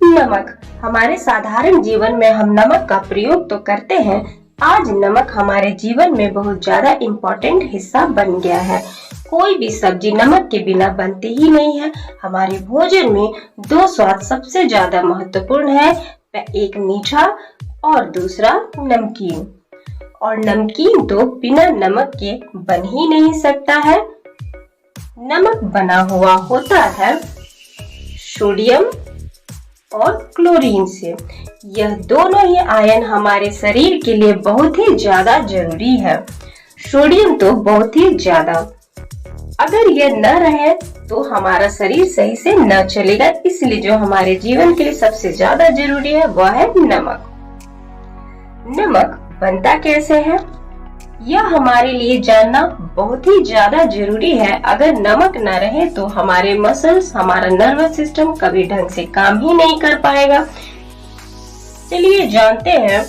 नमक। हमारे साधारण जीवन में हम नमक का प्रयोग तो करते हैं, आज नमक हमारे जीवन में बहुत ज्यादा इम्पोर्टेंट हिस्सा बन गया है। कोई भी सब्जी नमक के बिना बनती ही नहीं है। हमारे भोजन में दो स्वाद सबसे ज्यादा महत्वपूर्ण है, एक मीठा और दूसरा नमकीन। और नमकीन तो बिना नमक के बन ही नहीं सकता है। नमक बना हुआ होता है सोडियम और क्लोरीन से। यह दोनों ही आयन हमारे शरीर के लिए बहुत ही ज्यादा जरूरी है। सोडियम तो बहुत ही ज्यादा, अगर यह न रहे तो हमारा शरीर सही से न चलेगा। इसलिए जो हमारे जीवन के लिए सबसे ज्यादा जरूरी है वह है नमक। नमक बनता कैसे है, यह हमारे लिए जानना बहुत ही ज्यादा जरूरी है। अगर नमक न रहे तो हमारे मसल्स, हमारा नर्वस सिस्टम कभी ढंग से काम ही नहीं कर पाएगा। चलिए जानते हैं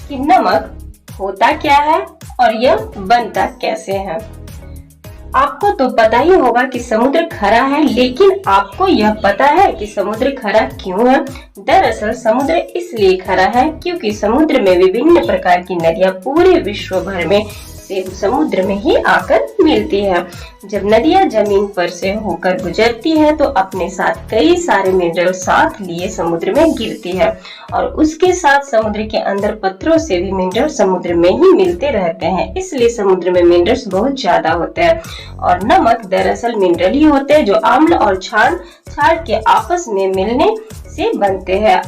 कि नमक होता क्या है और यह बनता कैसे है। आपको तो पता ही होगा कि समुद्र खरा है, लेकिन आपको यह पता है कि समुद्र खरा क्यों है? दरअसल समुद्र इसलिए खरा है क्योंकि समुद्र में विभिन्न प्रकार की नदियां पूरे विश्व भर में से समुद्र में ही आकर मिलती है। जब नदियां जमीन पर से होकर गुजरती है तो अपने साथ कई सारे मिनरल साथ लिए समुद्र में गिरती है और उसके साथ समुद्र के अंदर पत्थरों से भी मिनरल समुद्र में ही मिलते रहते हैं। इसलिए समुद्र में मिनरल्स बहुत ज्यादा होते हैं। और नमक दरअसल मिनरल ही होते हैं जो अम्ल और क्षार के आपस में मिलने से बनते हैं।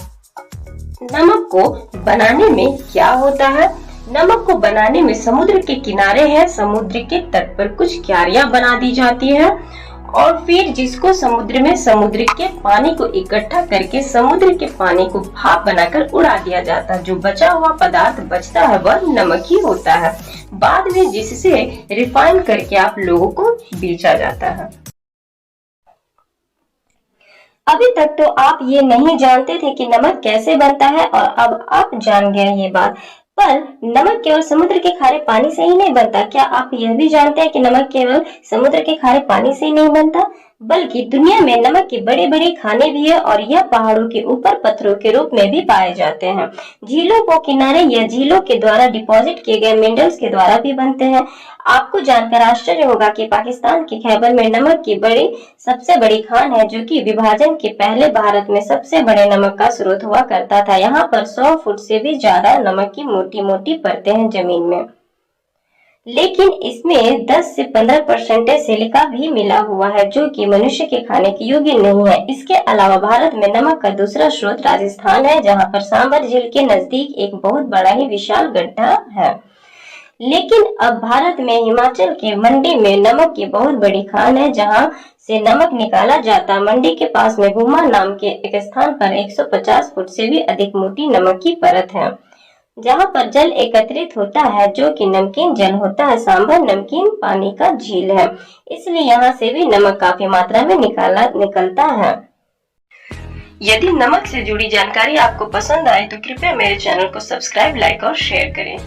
नमक को बनाने में क्या होता है? नमक को बनाने में समुद्र के किनारे है, समुद्र के तट पर कुछ क्यारियां बना दी जाती है और फिर जिसको समुद्र में समुद्र के पानी को इकट्ठा करके समुद्र के पानी को भाप बनाकर उड़ा दिया जाता है। जो बचा हुआ पदार्थ बचता है वह नमक ही होता है, बाद में जिससे रिफाइन करके आप लोगों को बेचा जाता है। अभी तक तो आप ये नहीं जानते थे कि नमक कैसे बनता है और अब आप जान गए ये बात। पर नमक केवल समुद्र के खारे पानी से ही नहीं बनता। क्या आप यह भी जानते हैं कि नमक केवल समुद्र के खारे पानी से ही नहीं बनता, बल्कि दुनिया में नमक के बड़े बड़े खाने भी है और यह पहाड़ों के ऊपर पत्थरों के रूप में भी पाए जाते हैं। झीलों को किनारे या झीलों के द्वारा डिपॉजिट किए गए मिनरल्स के द्वारा भी बनते हैं। आपको जानकर आश्चर्य होगा कि पाकिस्तान के खैबर में नमक की सबसे बड़ी खान है, जो कि विभाजन के पहले भारत में सबसे बड़े नमक का स्रोत हुआ करता था। यहाँ पर 100 फुट से भी ज्यादा नमक की मोटी मोटी परतें हैं जमीन में, लेकिन इसमें 10 से 15% सिलिका भी मिला हुआ है, जो कि मनुष्य के खाने के योग्य नहीं है। इसके अलावा भारत में नमक का दूसरा स्रोत राजस्थान है, जहां पर सांबर झील के नजदीक एक बहुत बड़ा ही विशाल गड्ढा है। लेकिन अब भारत में हिमाचल के मंडी में नमक की बहुत बड़ी खान है, जहां से नमक निकाला जाता है। मंडी के पास में भूमा नाम के एक स्थान पर 150 फुट से भी अधिक मोटी नमक की परत है, जहां पर जल एकत्रित होता है, जो कि नमकीन जल होता है। सांभर नमकीन पानी का झील है, इसलिए यहाँ से भी नमक काफी मात्रा में निकलता है। यदि नमक से जुड़ी जानकारी आपको पसंद आए तो कृपया मेरे चैनल को सब्सक्राइब, लाइक और शेयर करें।